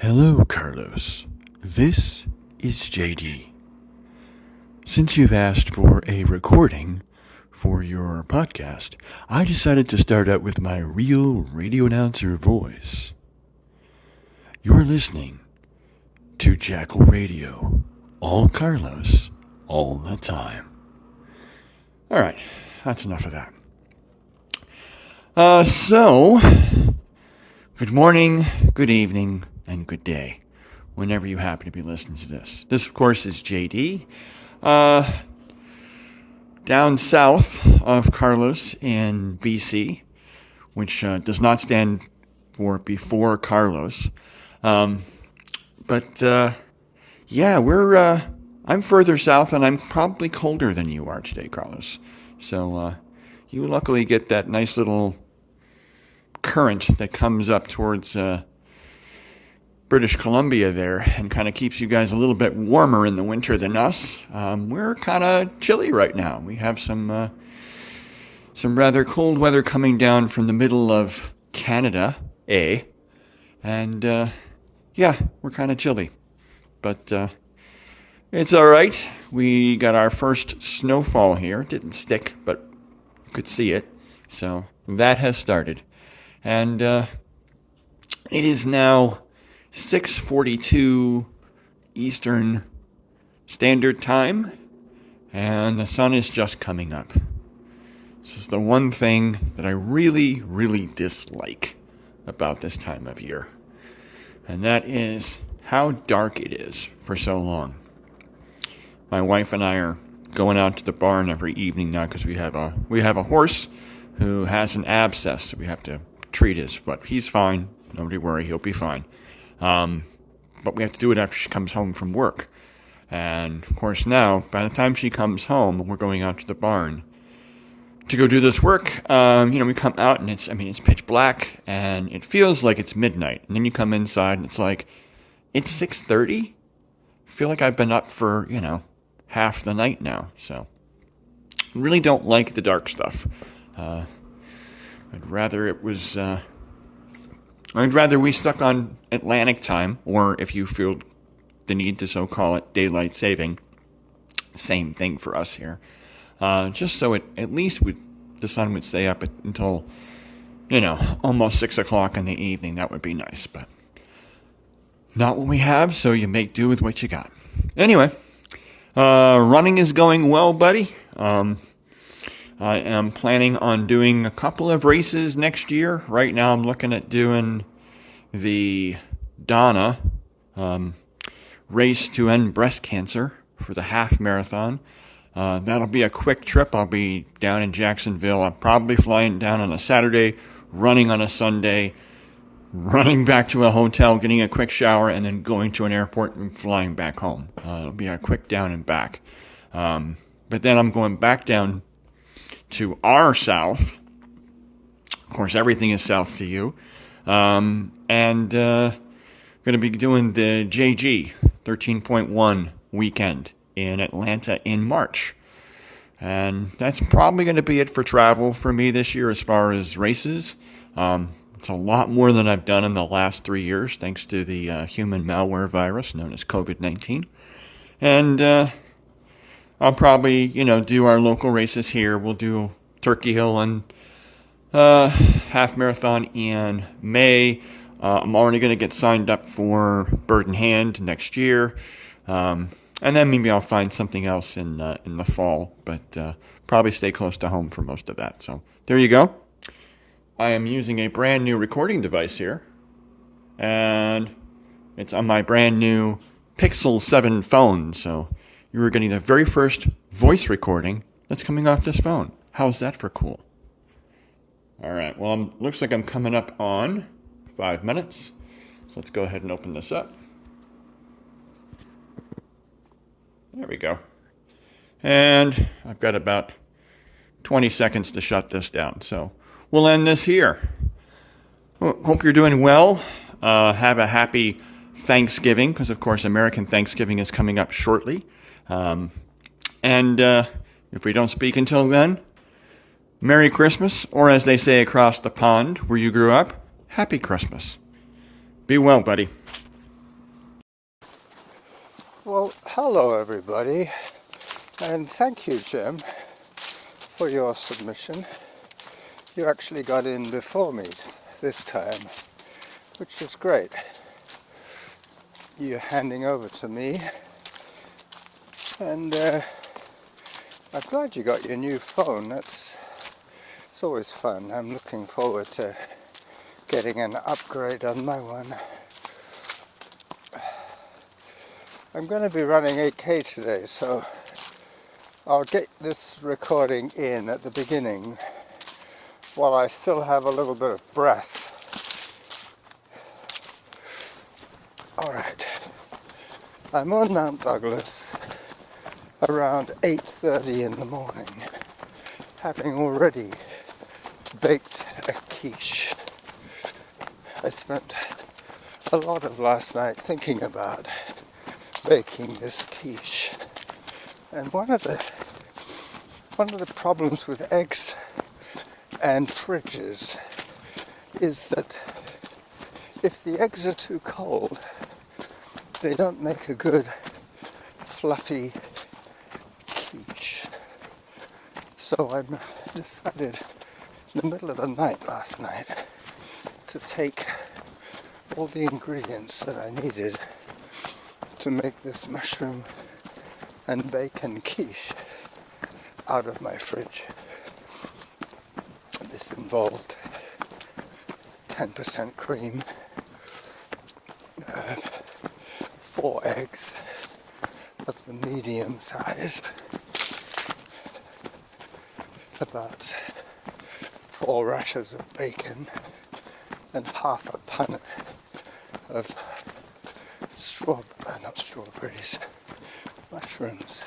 Hello, Carlos. This is JD. Since you've asked for a recording for your podcast, I decided to start out with my real radio announcer voice. You're listening to Jackal Radio. All Carlos, all the time. All right, that's enough of that. Good morning, good evening, and good day, whenever you happen to be listening to this. This, of course, is JD, down south of Carlos in BC, which does not stand for before Carlos. I'm further south, and I'm probably colder than you are today, Carlos. So you luckily get that nice little current that comes up towards British Columbia there and kind of keeps you guys a little bit warmer in the winter than us. We're kind of chilly right now. We have some rather cold weather coming down from the middle of Canada, and we're kind of chilly. But it's all right. We got our first snowfall here. It didn't stick, but you could see it. So that has started. And it is now 6:42 Eastern Standard Time, and the sun is just coming up. This is the one thing that I really, really dislike about this time of year, and that is how dark it is for so long. My wife and I are going out to the barn every evening now because we have a horse who has an abscess, so we have to treat his foot. He's fine. Nobody worry. He'll be fine. But we have to do it after she comes home from work. And, of course, now, by the time she comes home, we're going out to the barn to go do this work. We come out, and it's pitch black, and it feels like it's midnight. And then you come inside, and it's like, it's 6:30? I feel like I've been up for, half the night now. So, I really don't like the dark stuff. I'd rather we stuck on Atlantic time, or if you feel the need to so call it daylight saving, same thing for us here. Just so at least the sun would stay up until, almost 6 o'clock in the evening. That would be nice, but not what we have, so you make do with what you got. Anyway, running is going well, buddy. I am planning on doing a couple of races next year. Right now I'm looking at doing the Donna Race to End Breast Cancer for the half marathon. That'll be a quick trip. I'll be down in Jacksonville. I'm probably flying down on a Saturday, running on a Sunday, running back to a hotel, getting a quick shower, and then going to an airport and flying back home. It'll be a quick down and back. But then I'm going back down to our south. Of course, everything is south to you. And going to be doing the JG 13.1 weekend in Atlanta in March. And that's probably going to be it for travel for me this year as far as races. It's a lot more than I've done in the last 3 years, thanks to the human malware virus known as COVID-19. And I'll probably, do our local races here. We'll do Turkey Hill and half marathon in May. I'm already going to get signed up for Bird in Hand next year. And then maybe I'll find something else in the fall, but probably stay close to home for most of that. So there you go. I am using a brand new recording device here, and it's on my brand new Pixel 7 phone. So you were getting the very first voice recording that's coming off this phone. How's that for cool? All right, well, looks like I'm coming up on 5 minutes. So let's go ahead and open this up. There we go. And I've got about 20 seconds to shut this down. So we'll end this here. Hope you're doing well. Have a happy Thanksgiving, because, of course, American Thanksgiving is coming up shortly. And if we don't speak until then, Merry Christmas, or as they say across the pond where you grew up, Happy Christmas. Be well, buddy. Well, hello everybody, and thank you, Jim, for your submission. You actually got in before me this time, which is great. You're handing over to me, and I'm glad you got your new phone. It's always fun. I'm looking forward to getting an upgrade on my one. I'm going to be running 8K today, so I'll get this recording in at the beginning while I still have a little bit of breath. Alright, I'm on Mount Douglas around 8:30 in the morning, having already baked a quiche. I spent a lot of last night thinking about baking this quiche, and one of the problems with eggs and fridges is that if the eggs are too cold, they don't make a good fluffy quiche. So I decided in the middle of the night last night to take all the ingredients that I needed to make this mushroom and bacon quiche out of my fridge. This involved 10% cream, 4 eggs of the medium size, about 4 rashers of bacon, and half a punnet of mushrooms.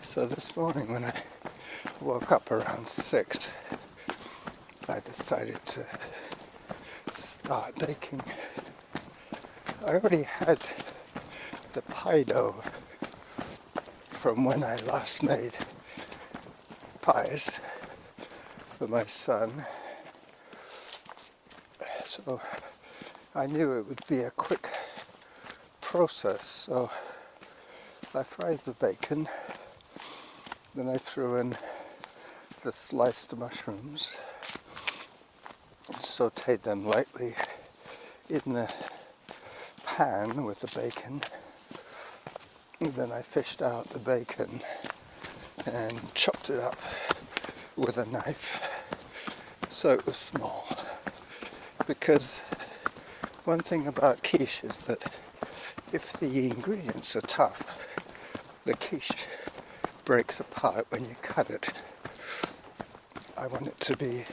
So this morning when I woke up around 6, I decided to start baking. I already had the pie dough from when I last made pies for my son, so I knew it would be a quick process. So I fried the bacon, then I threw in the sliced mushrooms, sauteed them lightly in the pan with the bacon, and then I fished out the bacon and chopped it up with a knife so it was small. Because one thing about quiche is that if the ingredients are tough, the quiche breaks apart when you cut it. I want it to be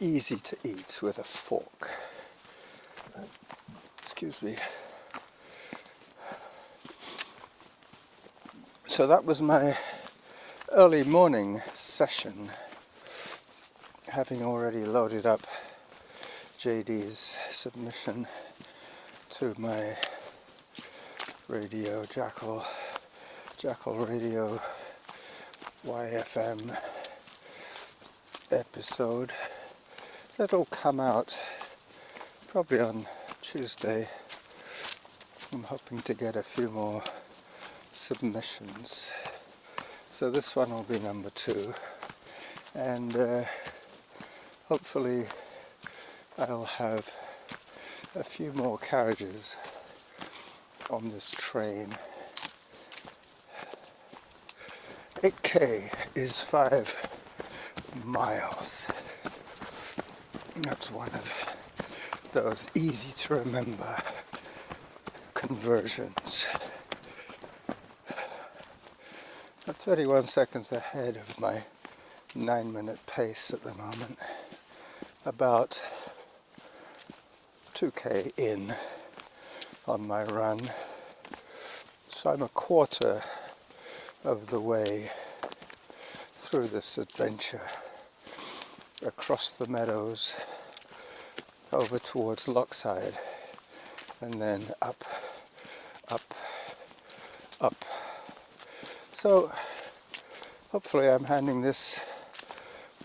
easy to eat with a fork. Excuse me. So that was my early morning session, having already loaded up JD's submission to my radio, Jackal Radio YFM episode. That'll come out probably on Tuesday. I'm hoping to get a few more submissions. So this one will be number 2. And hopefully I'll have a few more carriages on this train. 8K is 5 miles. That's one of those easy to remember conversions. I'm 31 seconds ahead of my 9-minute pace at the moment. About 2K in on my run. So I'm a quarter of the way through this adventure, across the meadows, over towards Lockside, and then up. So hopefully I'm handing this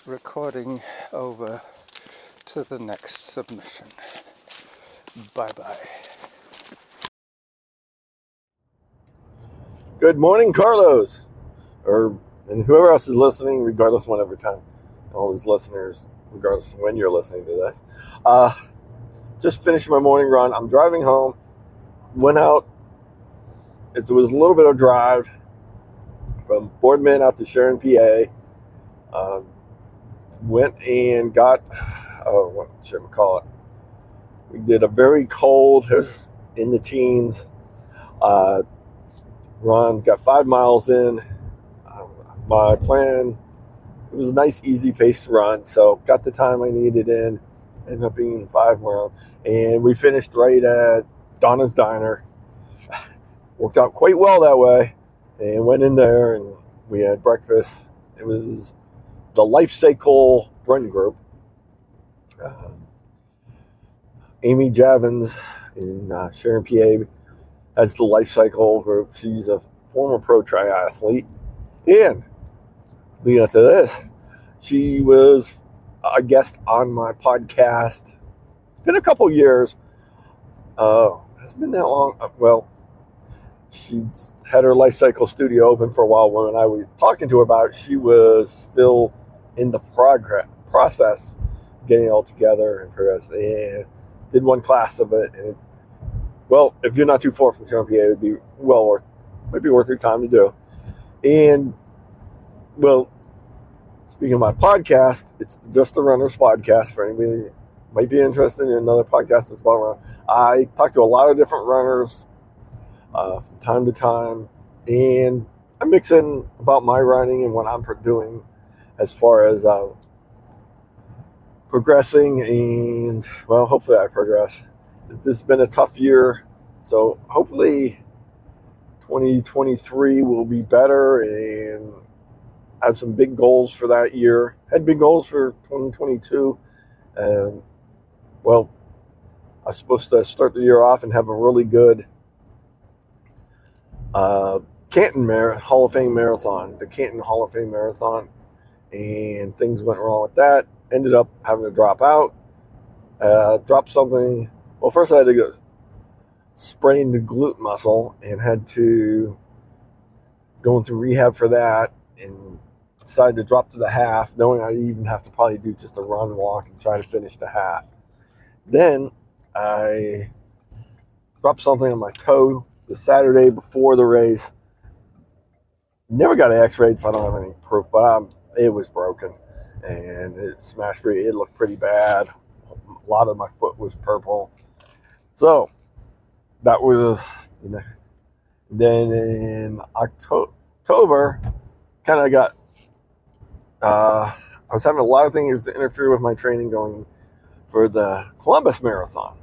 recording over to the next submission. Bye bye. Good morning, Carlos, and whoever else is listening, regardless of whatever time, all these listeners, regardless of when you're listening to this. Just finished my morning run. I'm driving home. Went out. It was a little bit of drive from Boardman out to Sharon, PA. Went and got, what should we call it? We did a very cold, it was in the teens, run. Got 5 miles in. My plan, it was a nice, easy-paced run, so got the time I needed in. Ended up being 5 miles. And we finished right at Donna's Diner. Worked out quite well that way. And went in there, and we had breakfast. It was the Life Cycle Run Group. Amy Javins in Sharon, PA, has the Life Cycle Group. She's a former pro triathlete. And leading up to this, she was a guest on my podcast. It's been a couple years. Hasn't been that long. Well, she's had her Life Cycle studio open for a while. When I was talking to her about it, she was still in the process getting it all together and progress. And did one class of it. And well, if you're not too far from Sharon, PA, it would be might be worth your time to do. And well, speaking of my podcast, it's Just the Runners podcast. For anybody who might be interested in another podcast that's about running, I talk to a lot of different runners from time to time, and I mix in about my running and what I'm doing as far as progressing, and well, hopefully I progress. This has been a tough year, so hopefully 2023 will be better, and I have some big goals for that year. Had big goals for 2022. Well, I was supposed to start the year off and have a really good Canton Hall of Fame marathon, the Canton Hall of Fame marathon, and things went wrong with that. Ended up having to drop out, drop something. Well, first I had to go sprain the glute muscle and had to go through rehab for that, and decided to drop to the half, knowing I even have to probably do just a run, walk, and try to finish the half. Then I dropped something on my toe the Saturday before the race. Never got an x-ray, so I don't have any proof, but it was broken, and it smashed it looked pretty bad. A lot of my foot was purple. So that was, then in October, kind of got, I was having a lot of things to interfere with my training going for the Columbus Marathon.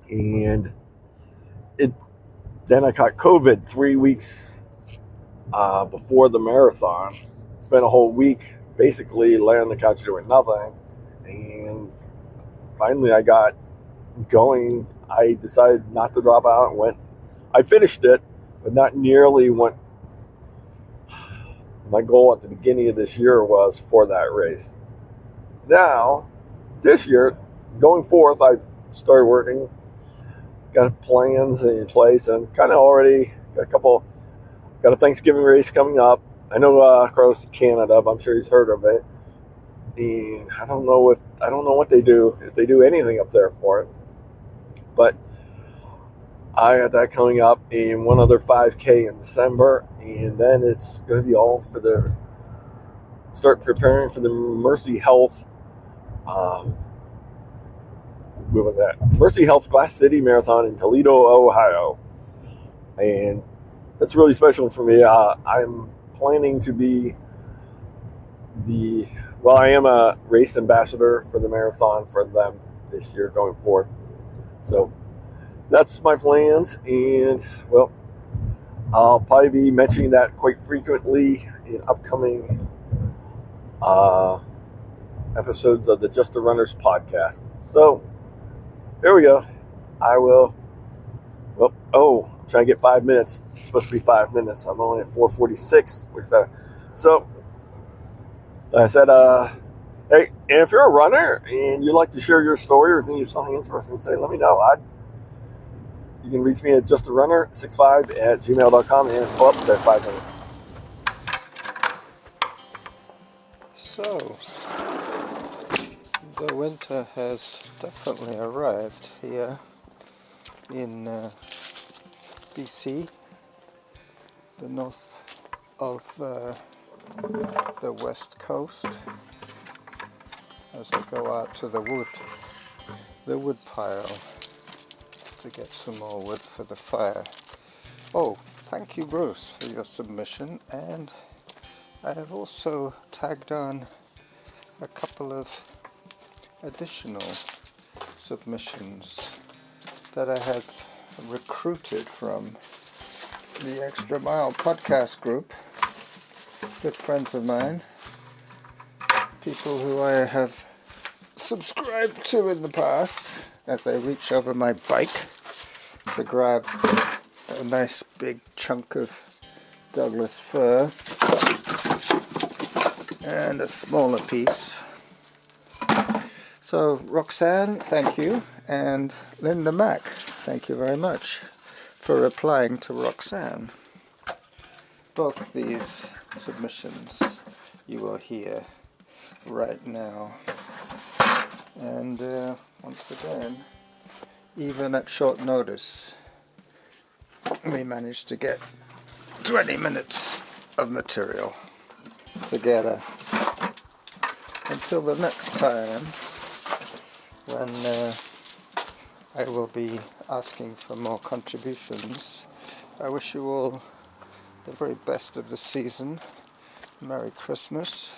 And then I caught COVID 3 weeks before the marathon. Spent a whole week basically laying on the couch doing nothing. And finally I got going. I decided not to drop out and I finished it, but not nearly what my goal at the beginning of this year was for that race. Now, this year, going forth, I've started working, got plans in place, and kind of already got a Thanksgiving race coming up. I know across Canada, but I'm sure he's heard of it. And I don't know what they do, if they do anything up there for it. But I got that coming up, and one other 5K in December, and then it's going to be all for start preparing for the Mercy Health, what was that? Mercy Health Glass City Marathon in Toledo, Ohio. And that's really special for me. I'm planning to be I am a race ambassador for the marathon for them this year going forth. So that's my plans, and well, I'll probably be mentioning that quite frequently in upcoming episodes of the Just the Runners podcast. So here we go. I will. I'm trying to get 5 minutes. It's supposed to be 5 minutes. I'm only at 4:46. So like I said, hey, and if you're a runner and you'd like to share your story or think you have something interesting to say, let me know. You can reach me at justarunner65@gmail.com, and that's 5 minutes. So, the winter has definitely arrived here in BC, the north of the west coast, as I go out to the wood pile to get some more wood for the fire. Oh, thank you, Bruce, for your submission, and I have also tagged on a couple of additional submissions that I have recruited from the Extra Mile podcast group. Good friends of mine, people who I have subscribed to in the past, as I reach over my bike to grab a nice big chunk of Douglas fir and a smaller piece. So Roxanne, thank you, and Linda Mack, thank you very much for replying to Roxanne. Both these submissions you will hear right now. And once again, even at short notice, we managed to get 20 minutes of material together. Until the next time, when I will be asking for more contributions, I wish you all the very best of the season. Merry Christmas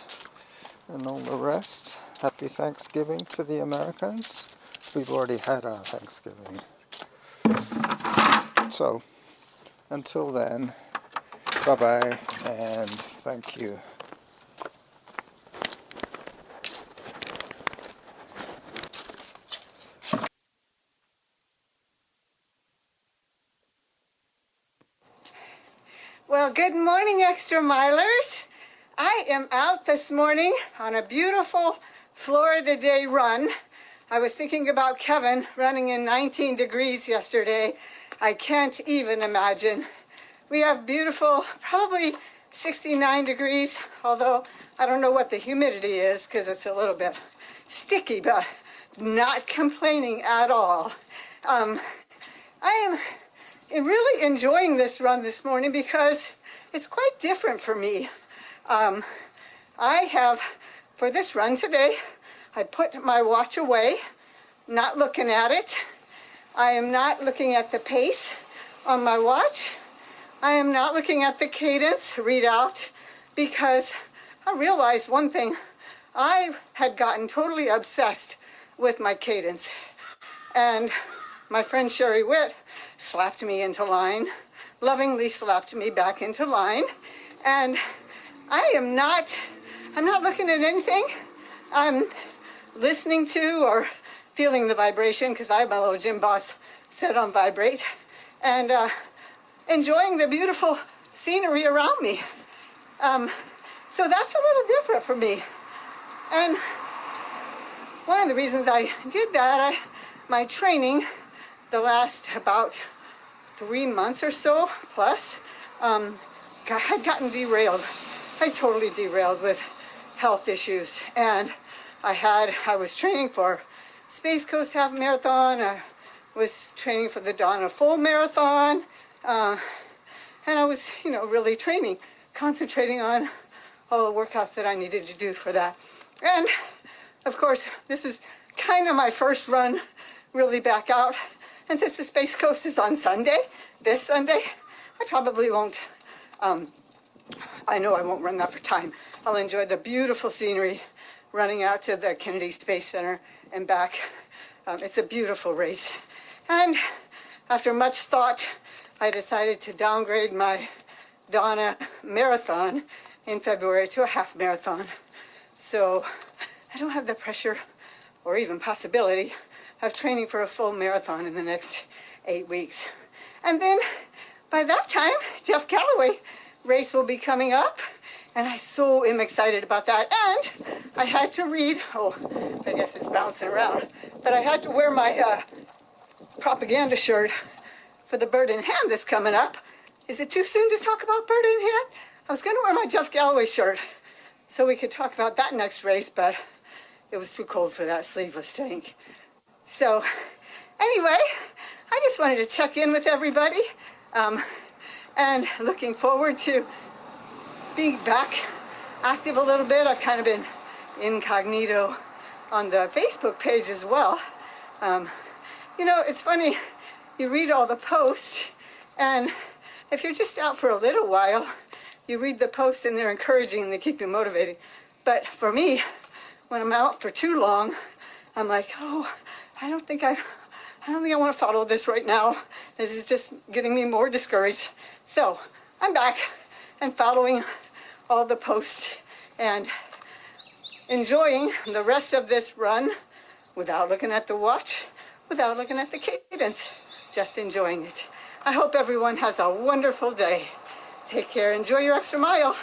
and all the rest. Happy Thanksgiving to the Americans. We've already had our Thanksgiving. So, until then, bye-bye and thank you. Well, good morning, Extra Milers. I am out this morning on a beautiful Florida day run. I was thinking about Kevin running in 19 degrees yesterday. I can't even imagine. We have beautiful, probably 69 degrees, although I don't know what the humidity is because it's a little bit sticky, but not complaining at all. I am really enjoying this run this morning because it's quite different for me. I have, for this run today, I put my watch away, not looking at it. I am not looking at the pace on my watch. I am not looking at the cadence readout because I realized one thing. I had gotten totally obsessed with my cadence. And my friend Sherry Witt slapped me into line, lovingly slapped me back into line. And I'm not looking at anything. I'm listening to or feeling the vibration because I have my little gym boss set on vibrate and enjoying the beautiful scenery around me. So that's a little different for me. And one of the reasons I did that, my training the last about 3 months or so plus, had gotten derailed. I totally derailed with health issues, and I was training for Space Coast Half Marathon. I was training for the Donna Full Marathon, and I was, really concentrating on all the workouts that I needed to do for that. And of course, this is kind of my first run really back out. And since the Space Coast is on this Sunday, I probably won't, I know I won't run that for time. I'll enjoy the beautiful scenery running out to the Kennedy Space Center and back. It's a beautiful race. And after much thought, I decided to downgrade my Donna Marathon in February to a half marathon. So I don't have the pressure or even possibility of training for a full marathon in the next 8 weeks. And then by that time, Jeff Calloway race will be coming up, and I so am excited about that. And I had to read, I guess it's bouncing around, but I had to wear my propaganda shirt for the bird in hand that's coming up. Is it too soon to talk about bird in hand? I was going to wear my Jeff Galloway shirt so we could talk about that next race, but it was too cold for that sleeveless tank. So anyway, I just wanted to check in with everybody, and looking forward to being back active a little bit. I've kind of been incognito on the Facebook page as well. You know, it's funny, you read all the posts, and if you're just out for a little while, you read the posts and they're encouraging and they keep you motivated. But for me, when I'm out for too long, I'm like, oh, I don't think I want to follow this right now. This is just getting me more discouraged. So I'm back and following all the posts and enjoying the rest of this run without looking at the watch, without looking at the cadence, just enjoying it. I hope everyone has a wonderful day. Take care. Enjoy your extra mile.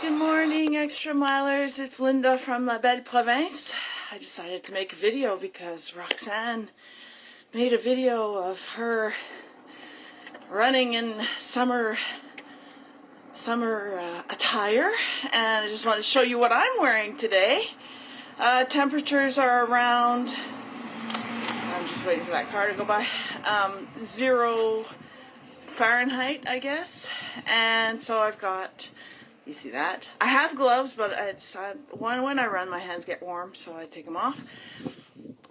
Good morning, Extra Milers. It's Linda from La Belle Province. I decided to make a video because Roxanne made a video of her running in summer attire, and I just want to show you what I'm wearing today. Temperatures are around, I'm just waiting for that car to go by, 0 Fahrenheit, I guess. And so I've got, you see that? I have gloves, but it's when I run, my hands get warm, so I take them off.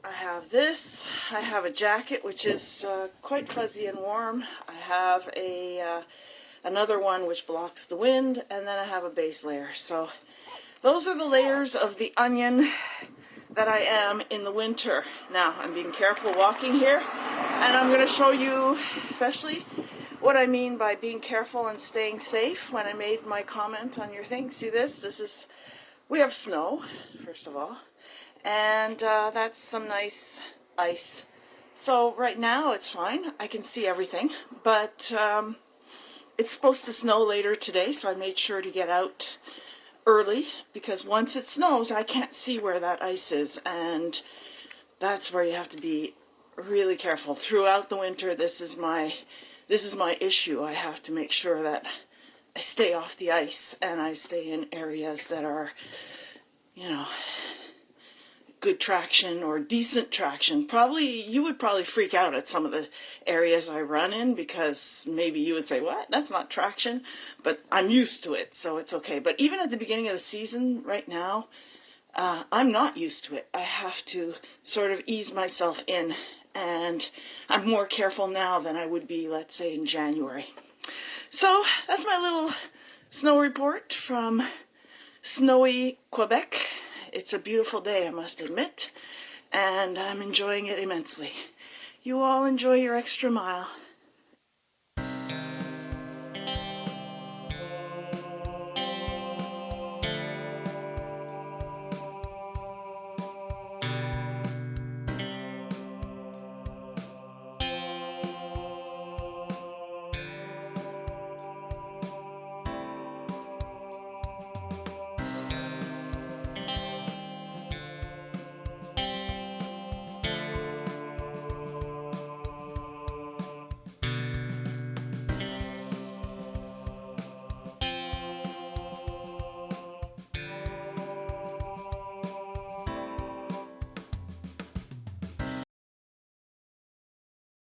I have this. I have a jacket, which is quite fuzzy and warm. I have another one which blocks the wind, and then I have a base layer. So those are the layers of the onion that I am in the winter. Now, I'm being careful walking here, and I'm going to show you especially what I mean by being careful and staying safe when I made my comment on your thing. See this? We have snow, first of all, and that's some nice ice. So right now it's fine. I can see everything, but it's supposed to snow later today, so I made sure to get out early, because once it snows, I can't see where that ice is, and that's where you have to be really careful. Throughout the winter, this is my issue. I have to make sure that I stay off the ice, and I stay in areas that are, you know, good traction or decent traction. You would probably freak out at some of the areas I run in, because maybe you would say, what? That's not traction. But I'm used to it, so it's okay. But even at the beginning of the season right now, I'm not used to it. I have to sort of ease myself in, and I'm more careful now than I would be, let's say, in January. So that's my little snow report from snowy Quebec. It's a beautiful day, I must admit, and I'm enjoying it immensely. You all enjoy your extra mile.